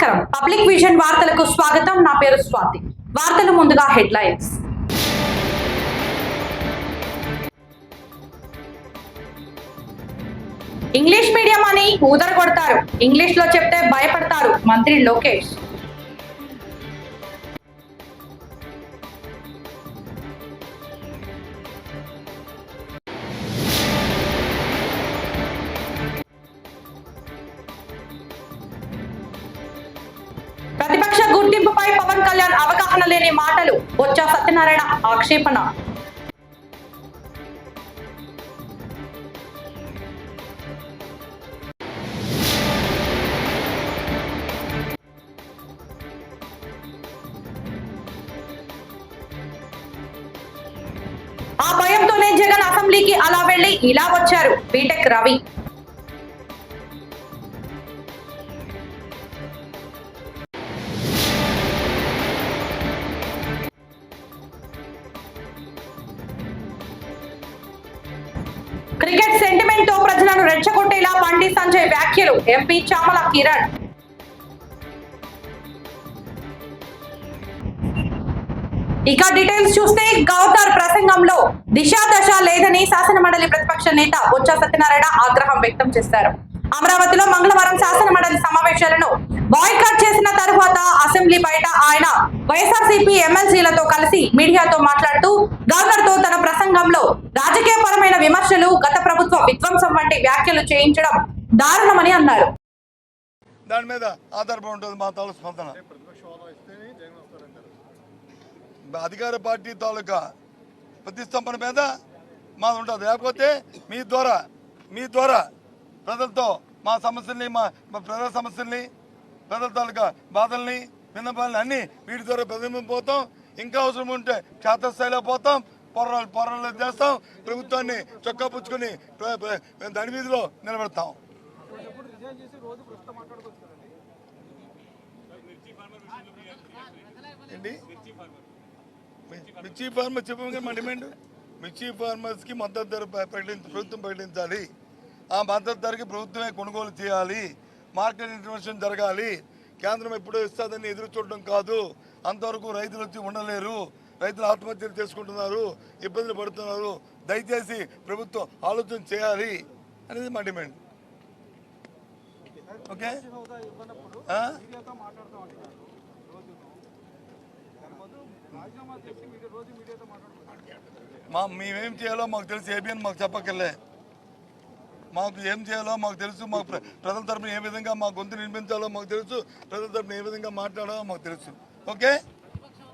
నమస్కారం public vision వార్తలకు స్వాగతం. నా పేరు స్వాతి. వార్తలు ముందుగా హెడ్లైన్స్. ఇంగ్లీష్ మీడియం అని ఊదరగొడతారు, ఇంగ్లీష్ లో చెప్తే భయపడతారు మంత్రి లోకేష్. ప్రతిపక్ష గుర్తింపుపై పవన్ కళ్యాణ్ అవగాహన లేని మాటలు, బొత్స సత్యనారాయణ ఆక్షేపణ. ఆ భయంతోనే జగన్ అసెంబ్లీకి అలా వెళ్లి ఇలా వచ్చారు బీటెక్ రవి. క్రికెట్ సెంటిమెంట్ తో ప్రజలను రెచ్చగొట్టేలా బండి సంజయ్ వ్యాఖ్యలు, ఎంపీ చామల కిరణ్. ఇక డీటెయిల్స్ చూస్తే గవర్నర్ ప్రసంగంలో దిశా దశ లేదని శాసనమండలి ప్రతిపక్ష నేత బొత్స సత్యనారాయణ ఆగ్రహం వ్యక్తం చేశారు. అమరావతిలో మంగళవారం శాసనమండలి సమావేశాలను బాయ్కాట్ చేసిన తరువాత అసెంబ్లీ బయట ఆయన వైఎస్ఆర్సీపీ ఎమ్మెల్సీలతో కలిసి మీడియాతో మాట్లాడుతూ గవర్నర్ తో తన ప్రసంగంలో రాజకీయపరమైన విమర్శలు, గత ప్రభుత్వ విధ్వంసం వంటి వ్యాఖ్యలు చేయించడం దారుణమని అన్నారు. దాని మీద ఆధారపడి ఉంటుంది మా తాలూకు స్పందన. అధికార పార్టీ తాలూకా ప్రతిష్టంభన మీద మాది ఉంటుంది. లేకపోతే మీ ద్వారా ప్రజలతో మా సమస్యల్ని, మా ప్రజల సమస్యల్ని, ప్రజల తాలూకా బాధల్ని, విన్నపాలని అన్నీ వీటి ద్వారా ప్రతిబింబిపోతాం. ఇంకా అవసరం ఉంటే క్షేత్రస్థాయిలో పోతాం, పోరాటాలు చేస్తాం, ప్రభుత్వాన్ని చొక్కా పుచ్చుకొని దాని వీధిలో నిలబెడతాం. ఏంటి మిర్చి ఫార్మర్ చెప్పగా మా డిమాండ్ మిర్చి ఫార్మర్స్కి మద్దతు ధర ప్రభుత్వం ప్రకటించాలి. ఆ మద్దతు ధరకి ప్రభుత్వమే కొనుగోలు చేయాలి. మార్కెట్ ఇంటర్వెన్షన్ జరగాలి. కేంద్రం ఎప్పుడో ఇస్తుందని ఎదురు చూడడం కాదు. అంతవరకు రైతులు వచ్చి ఉండలేరు. రైతులు ఆత్మహత్యలు చేసుకుంటున్నారు, ఇబ్బందులు పడుతున్నారు. దయచేసి ప్రభుత్వం ఆలోచన చేయాలి అనేది మా డిమాండ్. ఓకే, మేమేం చేయాలో మాకు తెలుసు. ఏబిఎన్ మాకు చెప్పక్కర్లే. మాకు ఏం చేయాలో మాకు తెలుసు. మాకు ప్రజల తరపున ఏ విధంగా మా గొంతు నిర్మించాలో మాకు తెలుసు. ప్రజల తరపున ఏ విధంగా మాట్లాడాలో మాకు తెలుసు. Okay,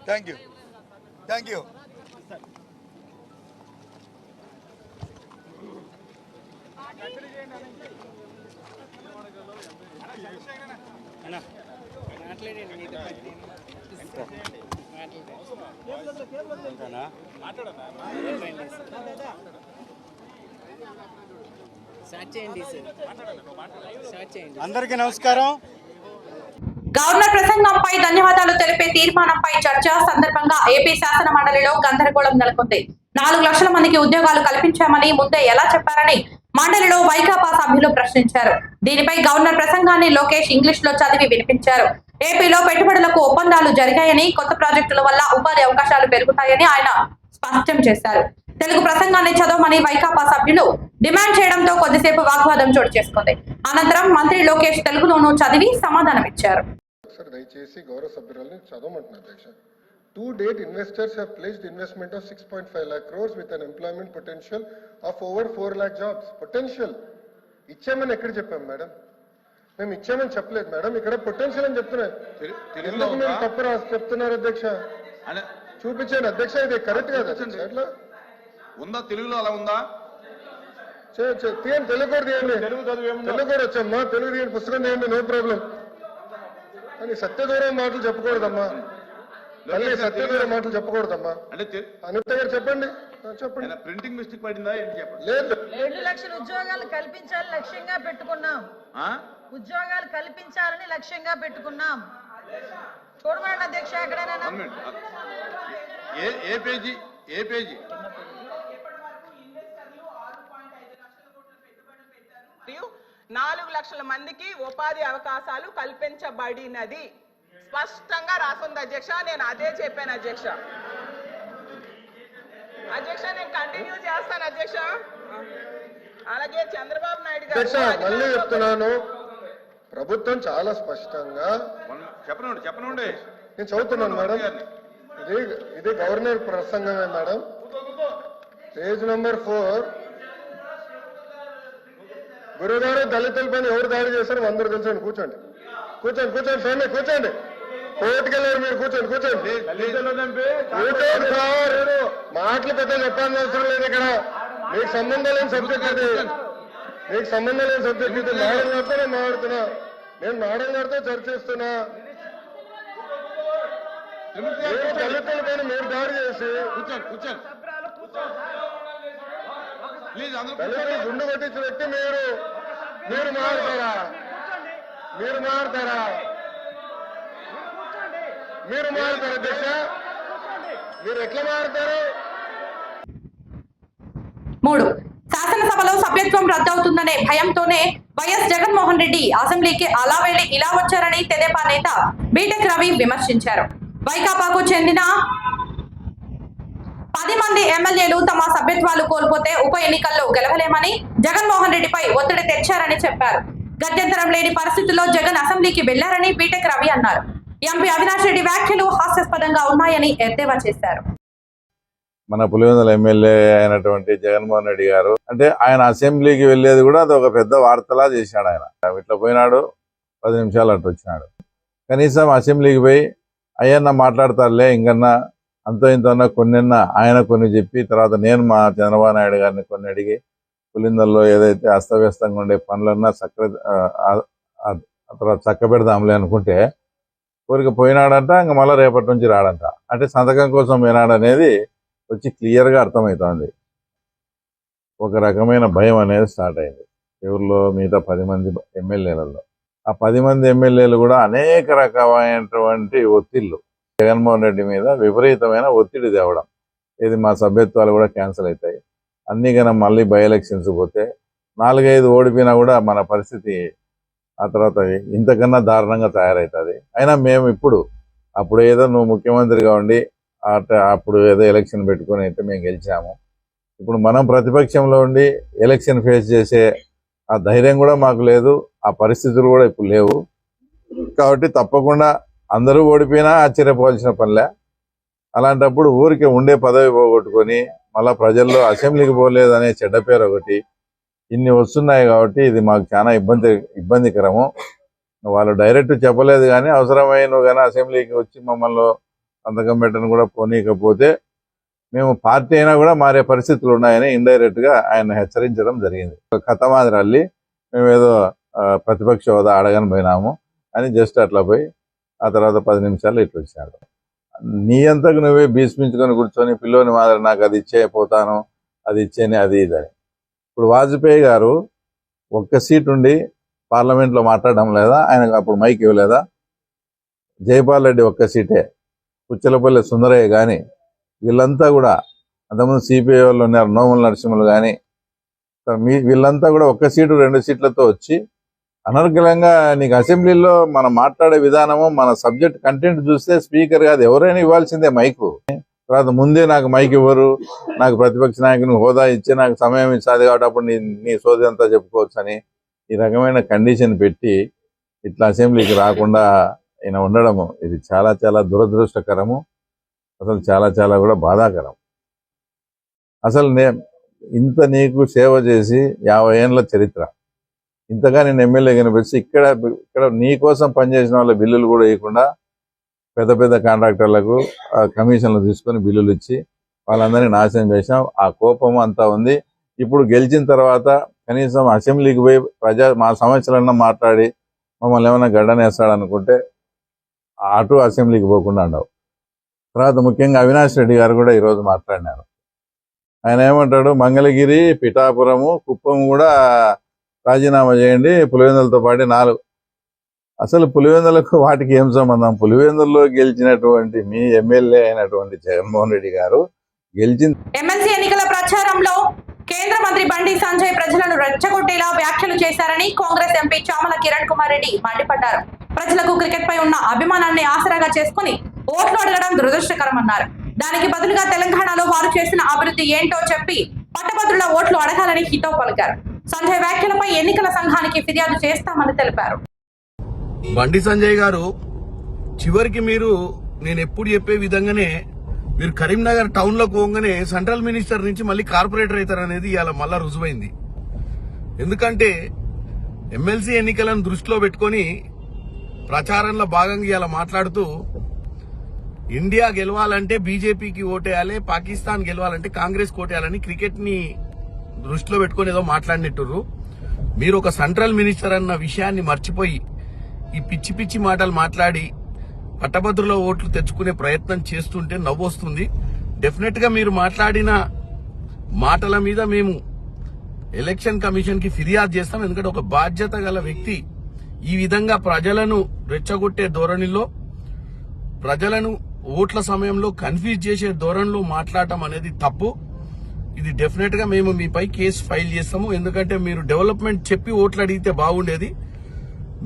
thank you. అందరికీ నమస్కారం. గవర్నర్ ప్రసంగంపై ధన్యవాదాలు తెలిపే తీర్మానంపై చర్చ సందర్భంగా ఏపీ శాసన మండలిలో గందరగోళం నెలకొంది. 4 లక్షల మందికి ఉద్యోగాలు కల్పించామని ముందే ఎలా చెప్పారని మండలిలో వైకాపా సభ్యులు ప్రశ్నించారు. దీనిపై గవర్నర్ ప్రసంగాన్ని లోకేష్ ఇంగ్లీష్ లో చదివి వినిపించారు. ఏపీలో పెట్టుబడులకు ఒప్పందాలు జరిగాయని, కొత్త ప్రాజెక్టుల వల్ల ఉపాధి అవకాశాలు పెరుగుతాయని ఆయన స్పష్టం చేశారు. తెలుగు ప్రసంగాన్ని చదవమని వైకాపా సభ్యులు డిమాండ్ చేయడంతో కొద్దిసేపు వాగ్వాదం చోటు చేసుకుంది. అనంతరం మంత్రి లోకేష్ తెలుగులోనూ చదివి సమాధానమిచ్చారు. దయచేసి గౌరవ సభ్యురాలని చదవమంటున్నారు అధ్యక్ష. To date, investors have pledged investment of 6.5 lakh crores with an employment potential of over 4 lakh jobs. Potential. ఇచ్చామని ఎక్కడ చెప్పాం మేడం? మేము ఇచ్చామని చెప్పలేదు మేడం. ఇక్కడ పొటెన్షియల్ అని చెప్తున్నారు. ఎందుకు మేము తప్పు రాసి చెప్తున్నారు అధ్యక్ష? చూపించాను అధ్యక్ష, ఇది కరెక్ట్ కాదు అట్లా ఉందా? తెలుగులో అలా ఉందా? తీయండి, తెలుగు కూడా తీయండి. తెలుగు కూడా వచ్చమ్మా, తెలుగు తీయండి, పుస్తకం తీయండి, నో ప్రాబ్లం. కానీ సత్యదూరం మాటలు చెప్పకూడదమ్మా. సత్యదూరం మాటలు చెప్పకూడదమ్మా. అంటే అనిత గారు చెప్పండి. ప్రింటింగ్ మిస్టేక్ పడిందా ఏంటి చెప్పండి. లేదు, 2 లక్షల ఉద్యోగాలు కల్పించాలని లక్ష్యంగా పెట్టుకున్నాం. ఉద్యోగాలు కల్పించాలని లక్ష్యంగా పెట్టుకున్నాం. చూడమండి అధ్యక్ష, ఎక్కడైనా ఏ పేజీ? 4 లక్షల మందికి ఉపాధి అవకాశాలు కల్పించబడినది స్పష్టంగా రాసుంది అధ్యక్ష. నేను అదే చెప్పాను అధ్యక్ష. అధ్యక్ష నేను కంటిన్యూ చేస్తాను అధ్యక్ష. అలాగే చంద్రబాబు నాయుడు అధ్యక్ష మళ్ళీ గారు చెప్తున్నాను, ప్రభుత్వం చాలా స్పష్టంగా చెప్పనండి నేను చదువుతున్నాను మేడం, ఇది గవర్నర్ ప్రసంగమే మేడం. పేజ్ నంబర్ 4, గురుగారు దళితులపైన ఎవరు దాడి చేశారు అందరూ తెలుసండి. కూర్చోండి కూర్చోండి కూర్చోండి స్వామి కూర్చోండి. కోర్టుకెళ్ళారు మీరు, కూర్చోండి కూర్చోండి కూర్చోండి సార్. మాటలు పెద్ద చెప్పాల్సిన అవసరం లేదు ఇక్కడ. మీకు సంబంధం లేని సబ్జెక్ట్ ఇది, మీకు సంబంధం లేని సబ్జెక్ట్ ఇది. మేడం గారితో నేను మాట్లాడుతున్నా, నేను మేడం గారితో చర్చిస్తున్నా. దళితుల పైన మీరు దాడి చేసి దళితులు గుండు కొట్టించిన వ్యక్తి మీరు మారుతారా? మీరు మారుతారా? మీరు మారుతారా అధ్యక్ష? మీరు ఎట్లా మారుతారు? 3. శాసనసభలో సభ్యత్వం రద్దవుతుందనే భయంతోనే వైఎస్ జగన్మోహన్ రెడ్డి అసెంబ్లీకి అలా వెళ్లి ఇలా వచ్చారని తెదేపా నేత బీటెక్ రవి విమర్శించారు. వైకాపాకు చెందిన 10 మంది ఎమ్మెల్యేలు తమ సభ్యత్వాలు కోల్పోతే ఉప ఎన్నికల్లో గెలవలేమని జగన్మోహన్ రెడ్డిపై ఒత్తిడి తెచ్చారని చెప్పారు. గత్యంతరం లేని పరిస్థితుల్లో జగన్ అసెంబ్లీకి వెళ్లారని బీటెక్ రవి అన్నారు. ఎంపీ అవినాష్ రెడ్డి వ్యాఖ్యలు హాస్యాస్పదంగా ఉన్నాయని ఎద్దేవా చేశారు. మన పులివెందుల ఎమ్మెల్యే అయినటువంటి జగన్మోహన్ రెడ్డి గారు అంటే ఆయన అసెంబ్లీకి వెళ్లేది కూడా అది ఒక పెద్ద వార్తలా చేశాడు. ఆయన ఇట్లా పోయినాడు, 10 నిమిషాలు అట్టు వచ్చినాడు. కనీసం అసెంబ్లీకి పోయి అయ్యన్న మాట్లాడతారులే ఇంకన్నా అంతో ఇంతన్నా కొన్నిన్నా ఆయన కొన్ని చెప్పి తర్వాత నేను మా చంద్రబాబు నాయుడు గారిని కొన్ని అడిగి పులివెందుల్లో ఏదైతే అస్తవ్యస్తంగా ఉండే పనులన్నా తర్వాత చక్క పెడదాంలే అనుకుంటే కోరిక పోయినాడంట. ఇంక మళ్ళీ రేపటి నుంచి రాడంట. అంటే సంతకం కోసం పోయినాడు అనేది వచ్చి క్లియర్గా అర్థమవుతోంది. ఒక రకమైన భయం అనేది స్టార్ట్ అయింది ఎవరిలో, మిగతా 10 మంది ఎమ్మెల్యేలలో. ఆ 10 మంది ఎమ్మెల్యేలు కూడా అనేక రకమైనటువంటి ఒత్తిళ్లు జగన్మోహన్ రెడ్డి మీద విపరీతమైన ఒత్తిడి తేవడం. ఇది మా సభ్యత్వాలు కూడా క్యాన్సిల్ అవుతాయి, అన్ని కన్నా మళ్ళీ బై ఎలక్షన్స్ పోతే 4-5 ఓడిపోయినా కూడా మన పరిస్థితి ఆ తర్వాత ఇంతకన్నా దారుణంగా తయారవుతుంది. అయినా మేము అప్పుడు ఏదో నువ్వు ముఖ్యమంత్రిగా ఉండి అప్పుడు ఏదో ఎలక్షన్ పెట్టుకొని అయితే మేము గెలిచాము. ఇప్పుడు మనం ప్రతిపక్షంలో ఉండి ఎలక్షన్ ఫేస్ చేసే ఆ ధైర్యం కూడా మాకు లేదు, ఆ పరిస్థితులు కూడా ఇప్పుడు లేవు. కాబట్టి తప్పకుండా అందరూ ఓడిపోయినా ఆశ్చర్యపోవాల్సిన పనిలే. అలాంటప్పుడు ఊరికి ఉండే పదవి పోగొట్టుకొని మళ్ళీ ప్రజల్లో అసెంబ్లీకి పోలేదనే చెడ్డ పేరు ఒకటి ఇన్ని వస్తున్నాయి. కాబట్టి ఇది మాకు చాలా ఇబ్బందికరము. వాళ్ళు డైరెక్ట్ చెప్పలేదు కానీ అవసరమైన నువ్వు కానీ అసెంబ్లీకి వచ్చి మమ్మల్ని సంతకం పెట్టను కూడా పోనీకపోతే మేము పార్టీ అయినా కూడా మారే పరిస్థితులు ఉన్నాయని ఇండైరెక్ట్ గా ఆయన హెచ్చరించడం జరిగింది. కథ మాదిరి అల్లి మేము ఏదో ప్రతిపక్ష హోదా అడగని పోయినాము అని జస్ట్ అట్లా పోయి ఆ తర్వాత 10 నిమిషాలు ఇట్లా వచ్చాడు. నీ అంతకు నువ్వే భీష్మించుకొని కూర్చొని పిల్లోని మాదిరి నాకు అది ఇచ్చేపోతాను, అది ఇచ్చేని అది ఇదని. ఇప్పుడు వాజ్పేయి గారు ఒక్క సీట్ ఉండి పార్లమెంట్లో మాట్లాడడం లేదా? ఆయనకు అప్పుడు మైక్ ఇవ్వలేదా? జైపాల్ రెడ్డి ఒక్క సీటే, పుచ్చలపల్లి సుందరయ్య కానీ వీళ్ళంతా కూడా అంతకుముందు సిపిఐ వాళ్ళు ఉన్నారు, నోముల నరసింహులు కానీ వీళ్ళంతా కూడా 1 సీటు 2 సీట్లతో వచ్చి అనర్గళంగా నీకు అసెంబ్లీలో మనం మాట్లాడే విధానము మన సబ్జెక్ట్ కంటెంట్ చూస్తే స్పీకర్ కాదు ఎవరైనా ఇవ్వాల్సిందే మైకు. తర్వాత ముందే నాకు మైక్ ఇవ్వరు, నాకు ప్రతిపక్ష నాయకుని హోదా ఇచ్చి నాకు సమయం ఇచ్చాది కాబట్టి అప్పుడు నీ సోది అంతా చెప్పుకోవచ్చు అని ఈ రకమైన కండిషన్ పెట్టి ఇట్లా అసెంబ్లీకి రాకుండా ఈయన ఉండడము ఇది చాలా చాలా దురదృష్టకరము. అసలు చాలా చాలా కూడా బాధాకరం. అసలు ఇంత నీకు సేవ చేసి 50 ఏళ్ళ చరిత్ర, ఇంతగా నేను ఎమ్మెల్యే కనిపించి ఇక్కడ నీ కోసం పనిచేసిన వాళ్ళ బిల్లులు కూడా ఇవ్వకుండా పెద్ద పెద్ద కాంట్రాక్టర్లకు కమిషన్లు తీసుకొని బిల్లులు ఇచ్చి వాళ్ళందరినీ నాశనం చేసాం. ఆ కోపం అంతా ఉంది. ఇప్పుడు గెలిచిన తర్వాత కనీసం అసెంబ్లీకి పోయి మా సమస్యలన్నా మాట్లాడి మమ్మల్ని ఏమైనా గడ్డనేస్తాడనుకుంటే అటు అసెంబ్లీకి పోకుండా ఉండవు. తర్వాత ముఖ్యంగా అవినాష్ రెడ్డి గారు కూడా ఈరోజు మాట్లాడినారు. ఆయన ఏమంటాడు, మంగళగిరి, పిఠాపురము, కుప్పం కూడా రాజీనామా చేయండి, పులివెందులతో పాటు 4. అసలు పులివెందులకు వాటికి ఏం సంబంధం? పులివెందుల్లో గెలిచినటువంటి మీ ఎమ్మెల్యే అయినటువంటి జగన్మోహన్ రెడ్డి గారు గెలిచింది. ఎమ్మెల్సీ ఎన్నికల ప్రచారంలో కేంద్ర మంత్రి బండి సంజయ్ ప్రజలను రెచ్చగొట్టేలా వ్యాఖ్యలు చేశారని కాంగ్రెస్ ఎంపీ చామల కిరణ్ కుమార్ రెడ్డి మండిపడ్డారు. ప్రజలకు క్రికెట్ పై ఉన్న అభిమానాన్ని ఆసరాగా చేసుకుని ఓట్లు అడగడం దురదృష్టకరమన్నారు. దానికి బదులుగా తెలంగాణలో వారు చేసిన అభివృద్ధి ఏంటో చెప్పి పట్టభద్రుల ఓట్లు అడగాలని హితవు పలికారు. సంజయ్ వ్యాఖ్యలపై ఎన్నికల సంఘానికి ఫిర్యాదు చేస్తామని తెలిపారు. బండి సంజయ్ గారు, చివరికి మీరు నేను ఎప్పుడు చెప్పే విధంగానే మీరు కరీంనగర్ టౌన్ లో పోగానే సెంట్రల్ మినిస్టర్ నుంచి మళ్ళీ కార్పొరేటర్ అవుతారనేది ఇవాళ మళ్ళా రుజువైంది. ఎందుకంటే ఎమ్మెల్సీ ఎన్నికలను దృష్టిలో పెట్టుకుని ప్రచారంలో భాగంగా ఇవాళ మాట్లాడుతూ ఇండియా గెలవాలంటే బీజేపీకి ఓటేయాలి, పాకిస్తాన్ గెలవాలంటే కాంగ్రెస్ ఓటేయాలని క్రికెట్ ని దృష్టిలో పెట్టుకుని ఏదో మాట్లాడినట్టుర్రు. మీరు ఒక సెంట్రల్ మినిస్టర్ అన్న విషయాన్ని మర్చిపోయి ఈ పిచ్చి పిచ్చి మాటలు మాట్లాడి పట్టభద్రుల ఓట్లు తెచ్చుకునే ప్రయత్నం చేస్తుంటే నవ్వొస్తుంది. డెఫినెట్ గా మీరు మాట్లాడిన మాటల మీద మేము ఎలక్షన్ కమిషన్ కి ఫిర్యాదు చేస్తాం. ఎందుకంటే ఒక బాధ్యత గల వ్యక్తి ఈ విధంగా ప్రజలను రెచ్చగొట్టే ధోరణిలో, ప్రజలను ఓట్ల సమయంలో కన్ఫ్యూజ్ చేసే ధోరణిలో మాట్లాడటం అనేది తప్పు. ఇది డెఫినెట్ గా మేము మీపై కేసు ఫైల్ చేస్తాము. ఎందుకంటే మీరు డెవలప్మెంట్ చెప్పి ఓట్లు అడిగితే బాగుండేది.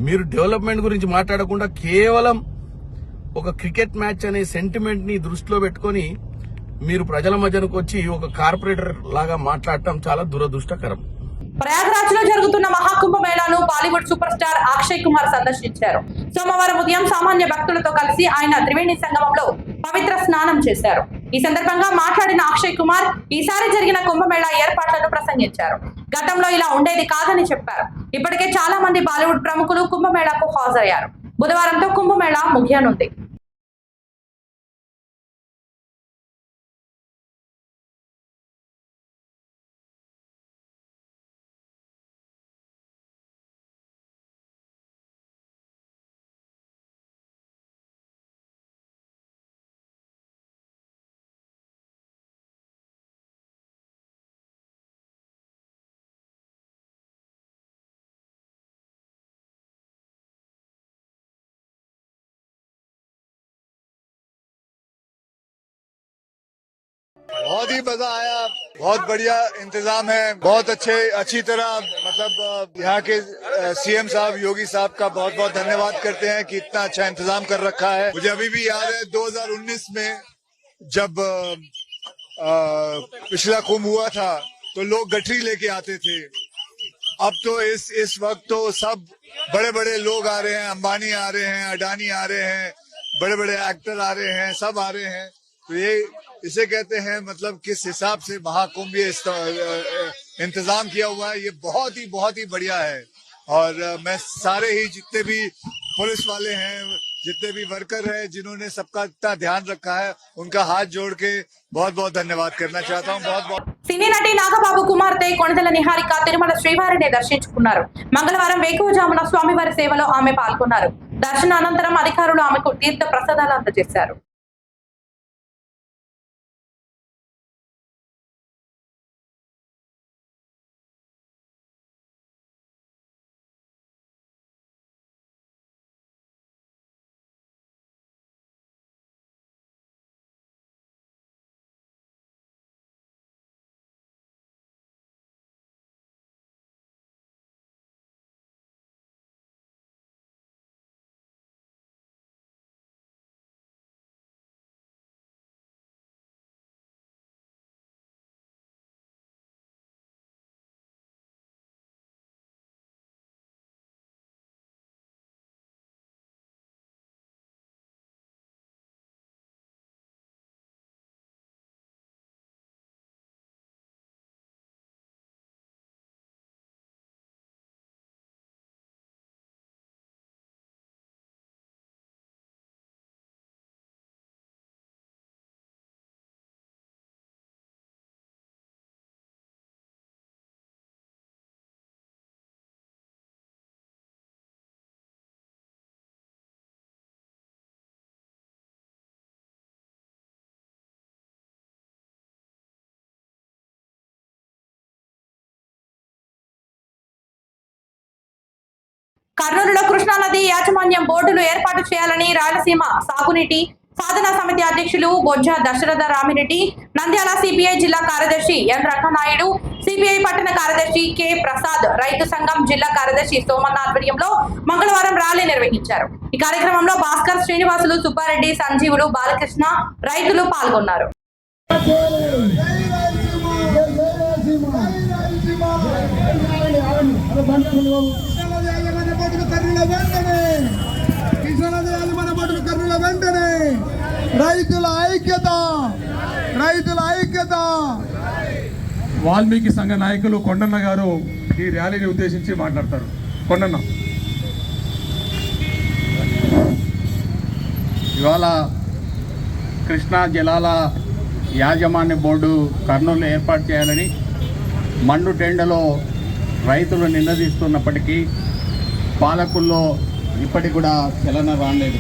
మీరు డెవలప్మెంట్ గురించి మాట్లాడకుండా కేవలం ఒక క్రికెట్ మ్యాచ్ అనే సెంటిమెంట్ ని దృష్టిలో పెట్టుకుని మీరు ప్రజల మధ్యకు వచ్చి ఒక కార్పొరేటర్ లాగా మాట్లాడటం చాలా దురదృష్టకరం. ప్రయాగ్రాజ్ లో జరుగుతున్న మహాకుంభ మేళాను బాలీవుడ్ సూపర్ స్టార్ అక్షయ్ కుమార్ సందర్శించారు. సోమవారం ఉదయం సామాన్య భక్తులతో కలిసి ఆయన త్రివేణి సంగమంలో పవిత్ర స్నానం చేశారు. ఈ సందర్భంగా మాట్లాడిన అక్షయ్ కుమార్ ఈసారి జరిగిన కుంభమేళా ఏర్పాట్లను ప్రసంగించారు. గతంలో ఇలా ఉండేది కాదని చెప్పారు. ఇప్పటికే చాలా మంది బాలీవుడ్ ప్రముఖులు కుంభమేళాకు హాజరయ్యారు. బుధవారంతో కుంభమేళా ముగియనుంది. बहुत ही मजा आया, बहुत बढ़िया इंतजाम है, बहुत अच्छी तरह मतलब यहाँ के सीएम साहब योगी साहब का बहुत बहुत धन्यवाद करते हैं कि इतना अच्छा इंतजाम कर रखा है। मुझे अभी भी याद है 2019 में जब पिछला कुंभ हुआ था तो लोग गठरी लेके आते थे। अब तो इस वक्त तो सब बड़े बड़े लोग आ रहे हैं, अंबानी आ रहे हैं, अडानी आ रहे हैं, बड़े बड़े एक्टर आ रहे हैं, सब आ रहे हैं। तो ये इसे कहते हैं मतलब किस हिसाब से महाकुंभ ये इंतजाम किया हुआ है, ये बहुत ही बढ़िया है। और मैं सारे ही जितने भी पुलिस वाले हैं, जितने भी वर्कर हैं, जिन्होंने सबका इतना ध्यान रखा है, उनका हाथ जोड़ के बहुत बहुत धन्यवाद करना चाहता हूँ। बहुत बहुत సినీ నటి నాగబాబు కుమార్తె కొణిదెల నిహారిక తిరుమల శ్రీవారిని దర్శించుకున్నారు. మంగళవారం వేకువజామున స్వామివారి సేవలో ఆమె పాల్గొన్నారు. దర్శన అనంతరం అధికారులు ఆమెకు తీర్థ ప్రసాదాలు అందజేశారు. కర్నూలులో కృష్ణానది యాజమాన్యం బోర్డులు ఏర్పాటు చేయాలని రాయలసీమ సాగునీటి సాధనా సమితి అధ్యక్షులు బొజ్జ దశరథ రామిరెడ్డి, నంద్యాల సిపిఐ జిల్లా కార్యదర్శి ఎన్ రంగనాయుడు, సిపిఐ పట్టణ కార్యదర్శి కె ప్రసాద్, రైతు సంఘం జిల్లా కార్యదర్శి సోమన్న ఆధ్వర్యంలో మంగళవారం ర్యాలీ నిర్వహించారు. ఈ కార్యక్రమంలో భాస్కర్, శ్రీనివాసులు, సుబ్బారెడ్డి, సంజీవులు, బాలకృష్ణ, రైతులు పాల్గొన్నారు. రైతుల ఐక్యత, రైతుల ఐక్యత. వాల్మీకి సంఘ నాయకులు కొండన్న గారు ఈ ర్యాలీని ఉద్దేశించి మాట్లాడతారు. కొండన్న. ఇవాళ కృష్ణా జలాల యాజమాన్య బోర్డు కర్నూలు ఏర్పాటు చేయాలని మండు టెండలో రైతులు నినదిస్తున్నప్పటికీ పాలకుల్లో ఇప్పటికి కూడా చలన రాలేదు.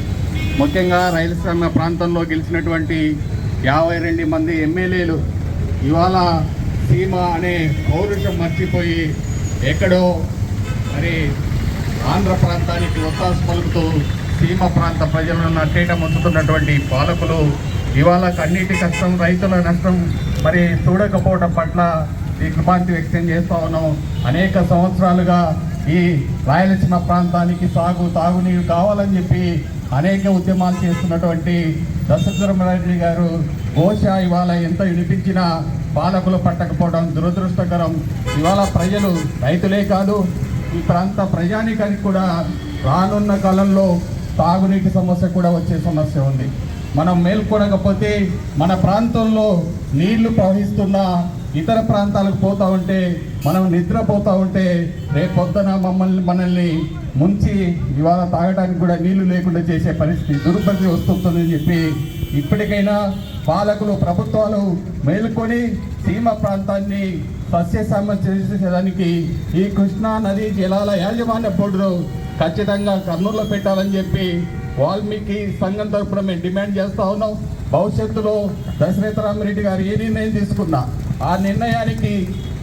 ముఖ్యంగా రైలసీమ ప్రాంతంలో గెలిచినటువంటి 52 మంది ఎమ్మెల్యేలు ఇవాళ సీమ అనే పౌరుషం మర్చిపోయి ఎక్కడో మరి ఆంధ్ర ప్రాంతానికి ఒత్తాసు పలుకుతూ సీమ ప్రాంత ప్రజలను నట్టేట ముంచుతున్నటువంటి పాలకులు ఇవాళ కన్నీటి కష్టం, రైతుల నష్టం మరి చూడకపోవడం పట్ల దిగ్భ్రాంతి వ్యక్తం చేస్తూ ఉన్నాం. అనేక సంవత్సరాలుగా ఈ రాయలసీమ ప్రాంతానికి తాగునీరు కావాలని చెప్పి అనేక ఉద్యమాలు చేస్తున్నటువంటి దశరథరామిరెడ్డి గారు బహుశా ఇవాళ ఎంత వినిపించినా పాలకులు పట్టకపోవడం దురదృష్టకరం. ఇవాళ ప్రజలు, రైతులే కాదు ఈ ప్రాంత ప్రజానికానికి కూడా రానున్న కాలంలో తాగునీటి సమస్య కూడా వచ్చే సమస్య ఉంది. మనం మేల్కొనకపోతే మన ప్రాంతంలో నీళ్లు ప్రవహిస్తున్న ఇతర ప్రాంతాలకు పోతూ ఉంటే, మనం నిద్రపోతూ ఉంటే రేపొద్దున మనల్ని ముంచి ఇవాళ తాగడానికి కూడా నీళ్లు లేకుండా చేసే పరిస్థితి, దుర్పరిస్థితి వస్తుందని చెప్పి ఇప్పటికైనా పాలకులు, ప్రభుత్వాలు మేలుకొని సీమ ప్రాంతాన్ని సస్యశ్యామలం చేసేదానికి ఈ కృష్ణా నదీ జలాల యాజమాన్య బోర్డును ఖచ్చితంగా కర్నూలులో పెట్టాలని చెప్పి వాల్మీకి సంఘం తరఫున మేము డిమాండ్ చేస్తూ ఉన్నాం. భవిష్యత్తులో దశరథరామిరెడ్డి గారు ఏ నిర్ణయం తీసుకున్నా ఆ నిర్ణయానికి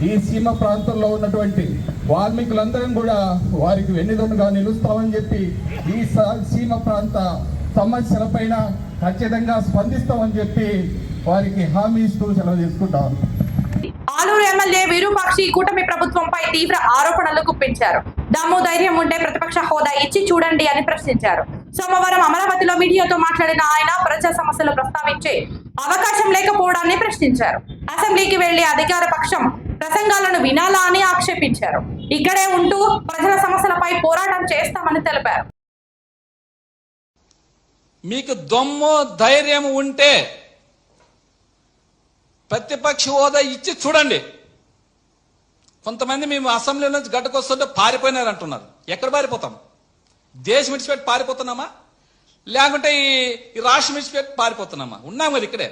ఈ సీమ ప్రాంతంలో ఉన్నటువంటి వాల్మీకులందరం కూడా వారికి వెన్నుదన్నుగా నిలుస్తామని చెప్పి ఈ సీమ ప్రాంత సమస్యలపైన ఖచ్చితంగా స్పందిస్తామని చెప్పి వారికి హామీ ఇస్తూ సెలవు తీసుకుంటాం. ఆలూరు ఎమ్మెల్యే విరూపాక్షి కూటమి ప్రభుత్వంపై తీవ్ర ఆరోపణలు గుప్పించారు. దమ్ము ధైర్యం ఉంటే ప్రతిపక్ష హోదా ఇచ్చి చూడండి అని ప్రశ్నించారు. సోమవారం అమరావతిలో మీడియాతో మాట్లాడిన ఆయన ప్రజా సమస్యలు ప్రస్తావించే అవకాశం లేకపోవడాన్ని ప్రశ్నించారు. అసెంబ్లీకి వెళ్లి అధికార పక్షం ప్రసంగాలను వినాలా అని ఆక్షేపించారు. ఇక్కడే ఉంటూ ప్రజల సమస్యలపై పోరాటం చేస్తామని తెలిపారు. మీకు దమ్ము ధైర్యం ఉంటే ప్రతిపక్ష హోదా ఇచ్చి చూడండి. కొంతమంది మేము అసెంబ్లీ నుంచి గడ్డకొస్తుంటే పారిపోయినారు అంటున్నారు. ఎక్కడ పారిపోతాం? దేశం విడిచిపెట్టి పారిపోతున్నామా, లేకుంటే ఈ రాష్ట్రం విడిచిపెట్టి పారిపోతున్నామా? ఉన్నాం కదా ఇక్కడే.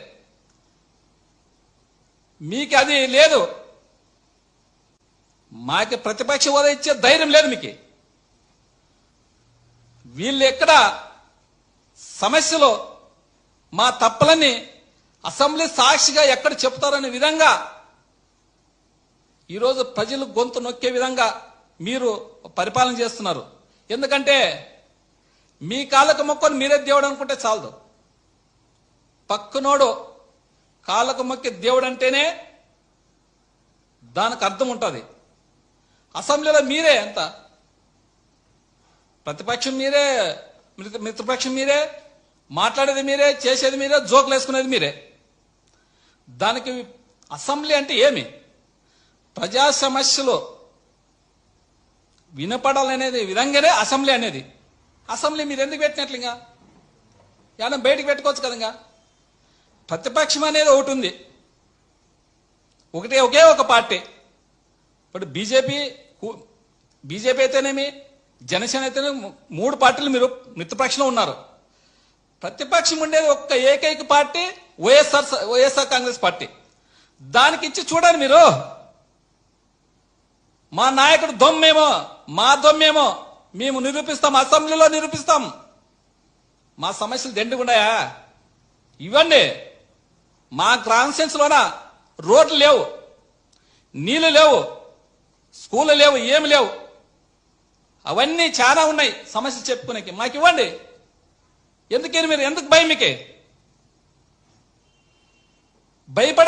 మీకు అది లేదు. మాకు ప్రతిపక్ష హోదా ఇచ్చే ధైర్యం లేదు మీకు. వీళ్ళు ఎక్కడ సమస్యలో మా తప్పులన్నీ అసెంబ్లీ సాక్షిగా ఎక్కడ చెప్తారనే విధంగా ఈరోజు ప్రజలు గొంతు నొక్కే విధంగా మీరు పరిపాలన చేస్తున్నారు. ఎందుకంటే మీ కాళ్ళకు మొక్కను మీరే దేవుడు అనుకుంటే చాలదు. పక్కనోడు కాళ్ళకు మొక్కే దేవుడు అంటేనే దానికి అర్థం ఉంటుంది. అసెంబ్లీలో మీరే ఎంత ప్రతిపక్షం మీరే, మిత్రపక్షం మీరే, మాట్లాడేది మీరే, చేసేది మీరే, జోకులు వేసుకునేది మీరే. దానికి అసెంబ్లీ అంటే ఏమి? ప్రజా సమస్యలు వినపడాలనేది విధంగానే అసెంబ్లీ అనేది. అసెంబ్లీ మీరు ఎందుకు పెట్టినట్లు? ఇంకా ఏమన్నా బయటకు పెట్టుకోవచ్చు కదా. ప్రతిపక్షం అనేది ఒకటి ఉంది, ఒకే ఒక పార్టీ. ఇప్పుడు బీజేపీ అయితేనేమి, జనసేన అయితేనేమి, 3 పార్టీలు మీరు మిత్రపక్షంలో ఉన్నారు. ప్రతిపక్షం ఉండేది ఒక్క ఏకైక పార్టీ వైఎస్ఆర్ కాంగ్రెస్ పార్టీ. దానికి ఇచ్చి చూడండి మీరు. మా నాయకుడు దొమ్మేమో, మా దొమ్మేమో మేము నిరూపిస్తాం, అసెంబ్లీలో నిరూపిస్తాం. మా సమస్యలు దండుగున్నాయా? ఇవ్వండి. మా కాన్స్టిట్యున్సీలోన రోడ్లు లేవు, నీళ్లు లేవు, స్కూళ్ళు లేవు, ఏమి లేవు. అవన్నీ చాలా ఉన్నాయి సమస్యలు చెప్పుకునేకి. మాకు ఇవ్వండి. ఎందుకని మీరు, ఎందుకు భయం మీకే?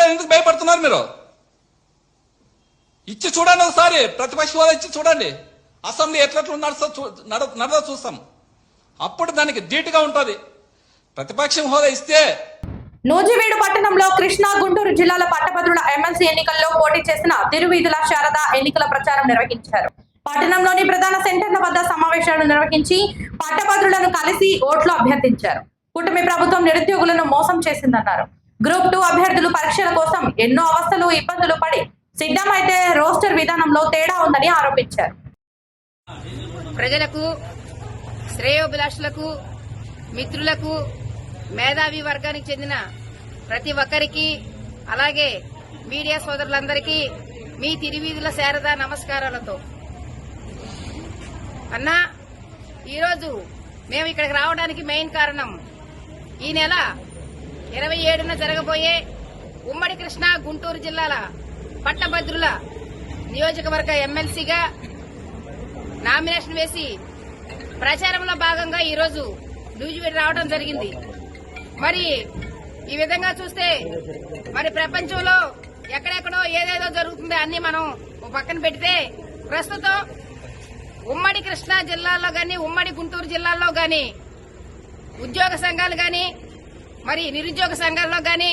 ఎందుకు భయపడుతున్నారు మీరు? ఇచ్చి చూడండి ఒకసారి, ప్రతిపక్ష హోదా ఇచ్చి చూడండి, అసెంబ్లీ ఎట్లట్లు నడదో చూస్తాం. అప్పుడు దానికి ధీటుగా ఉంటుంది. ప్రతిపక్షం హోదా ఇస్తే. నూజివీడు పట్టణంలో కృష్ణా గుంటూరు జిల్లాల పట్టభద్రుల ఎమ్మెల్సీ ఎన్నికల్లో పోటీ చేసిన తిరువీధుల శారద ఎన్నికల ప్రచారం నిర్వహించారు. పట్టణంలోని ప్రధాన సెంటర్ల వద్ద సమావేశాలు నిర్వహించి పట్టభద్రులను కలిసి ఓట్లు అభ్యర్థించారు. కూటమి ప్రభుత్వం నిరుద్యోగులను మోసం చేసిందన్నారు. గ్రూప్ 2 అభ్యర్థులు పరీక్షల కోసం ఎన్నో అవస్థలు ఇబ్బందులు పడి సిద్ధమైతే రోస్టర్ విధానంలో తేడా ఉందని ఆరోపించారు. ప్రజలకు, శ్రేయోభిలాషులకు, మిత్రులకు, మేధావి వర్గానికి చెందిన ప్రతి ఒక్కరికి, అలాగే మీడియా సోదరులందరికీ మీ తిరువీధుల శారద నమస్కారాలతో. అన్నా, ఈరోజు మేము ఇక్కడికి రావడానికి మెయిన్ కారణం ఈ నెల 27న జరగబోయే ఉమ్మడి కృష్ణా గుంటూరు జిల్లాల పట్టభద్రుల నియోజకవర్గ ఎమ్మెల్సీగా నామినేషన్ వేసి ప్రచారంలో భాగంగా ఈరోజు నూజివీడు రావడం జరిగింది. మరి ఈ విధంగా చూస్తే మరి ప్రపంచంలో ఎక్కడెక్కడో ఏదేదో జరుగుతుందో అన్ని మనం పక్కన పెడితే ప్రస్తుతం ఉమ్మడి కృష్ణా జిల్లాలో గాని, ఉమ్మడి గుంటూరు జిల్లాల్లో గాని ఉద్యోగ సంఘాలు గాని, మరి నిరుద్యోగ సంఘాల్లో గాని,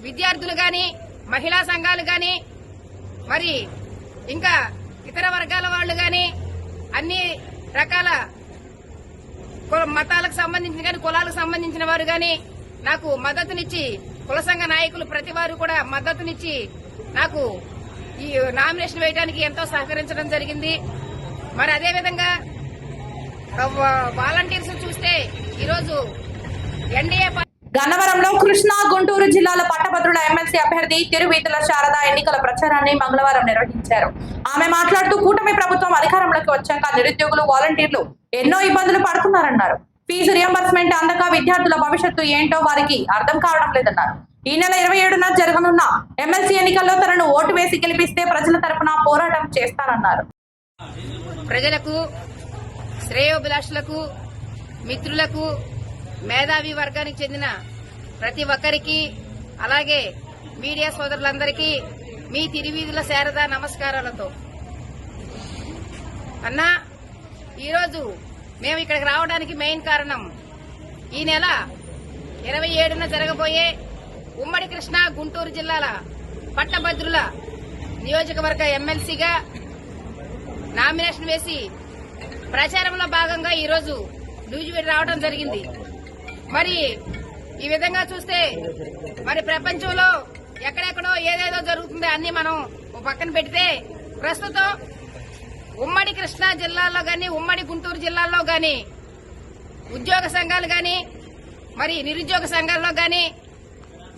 విద్యార్థులు గాని, మహిళా సంఘాలు గాని, మరి ఇంకా ఇతర వర్గాల వాళ్ళు గాని, అన్ని రకాల మతాలకు సంబంధించిన గాని, కులాలకు సంబంధించిన వారు గాని నాకు మద్దతునిచ్చి, కుల సంఘ నాయకులు ప్రతి వారు కూడా మద్దతునిచ్చి నాకు ఈ నామినేషన్ వేయడానికి ఎంతో సహకరించడం జరిగింది. మరి అదేవిధంగా వాలంటీర్స్ చూస్తే ఈరోజు ఎన్డీఏ గన్నవరంలో కృష్ణా గుంటూరు జిల్లాల పట్టభద్రుల ఎమ్మెల్సీ అభ్యర్థి తిరువీధుల శారద ఎన్నికల ప్రచారాన్ని మంగళవారం నిర్వహించారు. ఆమె మాట్లాడుతూ కూటమి ప్రభుత్వం అధికారంలోకి వచ్చాక నిరుద్యోగులు, వాలంటీర్లు ఎన్నో ఇబ్బందులు పడుతున్నారన్నారు. ఫీజు రియంబర్స్మెంట్ అందక విద్యార్థుల భవిష్యత్తు ఏంటో వారికి అర్థం కావడం లేదన్నారు. ఈ నెల 27న జరగనున్న ఎమ్మెల్సీ ఎన్నికల్లో తనను ఓటు వేసి గెలిపిస్తే ప్రజల తరపున పోరాటం చేస్తానన్నారు. ప్రజలకు, శ్రేయోభిలాషులకు, మిత్రులకు, మేధావి వర్గానికి చెందిన ప్రతి ఒక్కరికి, అలాగే మీడియా సోదరులందరికీ మీ తిరువీధుల శారద నమస్కారాలతో. అన్నా, ఈరోజు మేము ఇక్కడికి రావడానికి మెయిన్ కారణం ఈ నెల 27న జరగబోయే ఉమ్మడి కృష్ణా గుంటూరు జిల్లాల పట్టభద్రుల నియోజకవర్గ ఎమ్మెల్సీగా నామినేషన్ వేసి ప్రచారంలో భాగంగా ఈరోజు నూజివీడు రావడం జరిగింది. మరి ఈ విధంగా చూస్తే మరి ప్రపంచంలో ఎక్కడెక్కడో ఏదేదో జరుగుతుందో అన్ని మనం పక్కన పెడితే ప్రస్తుతం ఉమ్మడి కృష్ణా జిల్లాలో గాని, ఉమ్మడి గుంటూరు జిల్లాల్లో గాని ఉద్యోగ సంఘాలు గాని, మరి నిరుద్యోగ సంఘాల్లో గాని,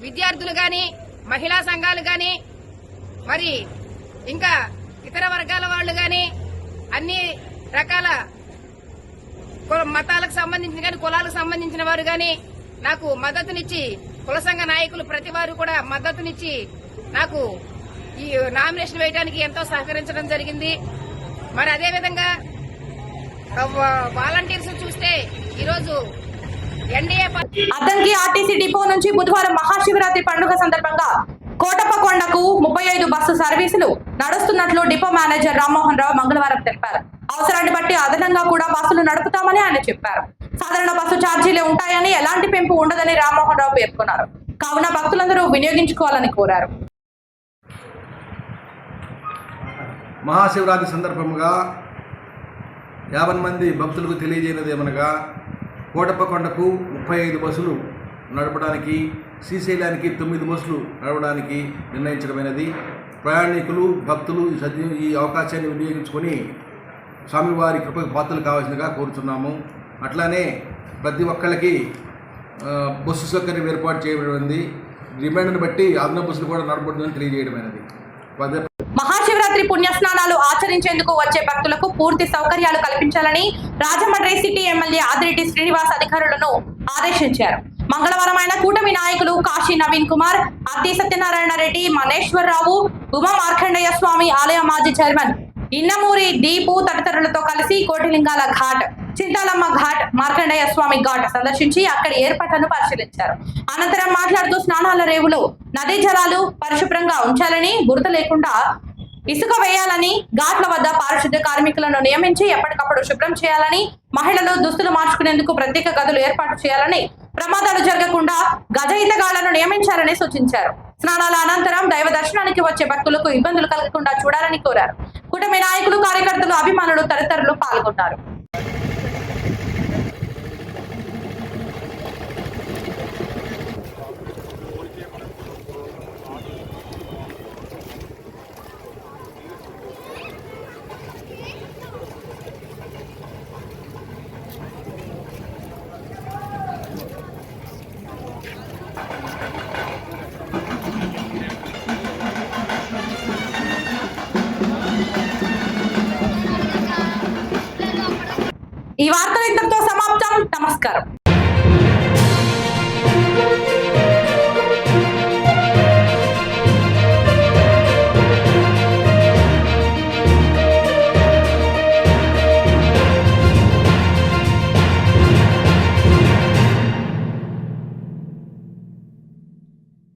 విద్యార్థులు గాని, మహిళా సంఘాలు గాని, మరి ఇంకా ఇతర వర్గాల వాళ్ళు గాని, అన్ని రకాల మతాలకు సంబంధించిన గాని, కులాలకు సంబంధించిన వారు గాని నాకు మద్దతునిచ్చి, కుల సంఘ నాయకులు ప్రతి వారు కూడా మద్దతునిచ్చి నాకు ఈ నామినేషన్ వేయడానికి ఎంతో సహకరించడం జరిగింది. మరి అదేవిధంగా వాలంటీర్స్ చూస్తే ఈరోజు ఎన్డీఏ అద్దంకి ఆర్టీసీ డిపో నుంచి బుధవారం మహాశివరాత్రి పండుగ సందర్భంగా కోటప్పకొండకు 35 బస్సు సర్వీసులు నడుస్తున్నట్లు డిపో మేనేజర్ రామ్మోహన్ రావు మంగళవారం తెలిపారు. అవసరాన్ని బట్టి అదనంగా కూడా బస్సులు నడుపుతామని ఆయన చెప్పారు. సాధారణ బస్సు ఛార్జీలే ఉంటాయని, ఎలాంటి పెంపు ఉండదని రామ్మోహన్ రావు పేర్కొన్నారు. కావున భక్తులందరూ వినియోగించుకోవాలని కోరారు. మహాశివరాత్రి సందర్భంగా 50 మంది భక్తులకు తెలియజేయనిదేమనగా కోటప్పకొండకు 35 బస్సులు నడపడానికి, శ్రీశైలానికి 9 బస్సులు నడపడానికి నిర్ణయించడమైనది. ప్రయాణికులు, భక్తులు ఈ అవకాశాన్ని వినియోగించుకొని స్వామివారి కృపకు పాత్రలు కావాల్సిందిగా కోరుతున్నాము. అట్లానే ప్రతి ఒక్కళ్ళకి బస్సు సౌకర్యం ఏర్పాటు చేయబడింది. డిమాండ్ను బట్టి అదనపు బస్సులు కూడా నడపబడుతుందని తెలియజేయడమైనది. మహాశివరాత్రి పుణ్యస్నానాలు ఆచరించేందుకు వచ్చే భక్తులకు పూర్తి సౌకర్యాలు కల్పించాలని రాజమండ్రి సిటీ ఎమ్మెల్యే ఆదిరెడ్డి శ్రీనివాస్ అధికారులను ఆదేశించారు. మంగళవారం ఆయన కూటమి నాయకులు కాశీ నవీన్ కుమార్, అత్తి సత్యనారాయణ రెడ్డి, మనేశ్వరరావు, ఉమా మార్కండేయ స్వామి ఆలయ మాజీ చైర్మన్ ఇన్నమూరి దీపు తదితరులతో కలిసి కోటిలింగాల ఘాట్ చింతాలమ్మ ఘాట్, మార్కండేయ స్వామి ఘాట్ సందర్శించి అక్కడి ఏర్పాట్లను పరిశీలించారు. అనంతరం మాట్లాడుతూ స్నానాల రేవులు, నదీ జలాలు పరిశుభ్రంగా ఉంచాలని, బురద లేకుండా ఇసుక వేయాలని, ఘాట్ల వద్ద పారిశుద్ధ్య కార్మికులను నియమించి ఎప్పటికప్పుడు శుభ్రం చేయాలని, మహిళలు దుస్తులు మార్చుకునేందుకు ప్రత్యేక గదులు ఏర్పాటు చేయాలని, ప్రమాదాలు జరగకుండా గజ ఈతగాళ్లను నియమించాలని సూచించారు. స్నానాల అనంతరం దైవ దర్శనానికి వచ్చే భక్తులకు ఇబ్బందులు కలగకుండా చూడాలని కోరారు. కూటమి నాయకులు, కార్యకర్తలు, అభిమానులు తదితరులు పాల్గొన్నారు. ఈ వార్తలు ఇంతటితో సమాప్తం. నమస్కారం.